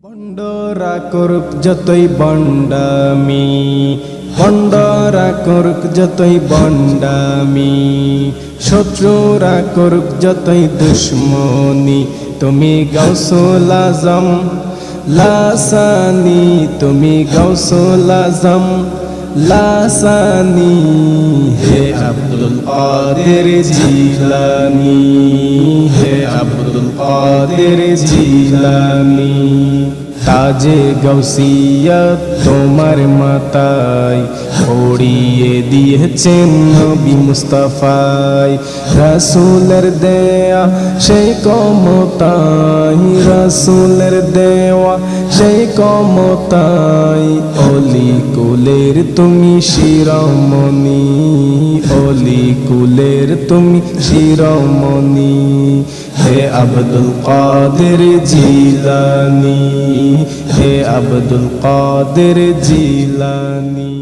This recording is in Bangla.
বন্ডরা করুক যতই বন্ডামি, বন্ডরা করুক যতই বন্ডামি, শত্রুরা করুক যতই দুশ্মনী, তুমি গাউসুল আজম লাসানি, তুমি গাউসুল আজম লাসানি, হে আব্দুল কাদের জিলানি, হে আব্দুল কাদের জিলানি। তাজে গাউসিয়ত তোমার মাথায় পড়িয়ে দিয়েছেন নবী মুস্তাফায়, রাসূলের দেয়া সেই ক্ষমতায়, রাসূলের দেওয়া সেই ক্ষমতায়, অলি কুলের তুমি শিরোমণি, অলি কুলের তুমি শিরোমণি, হে আব্দুল কাদের জিলানি, হে আব্দুল কাদের জিলানি।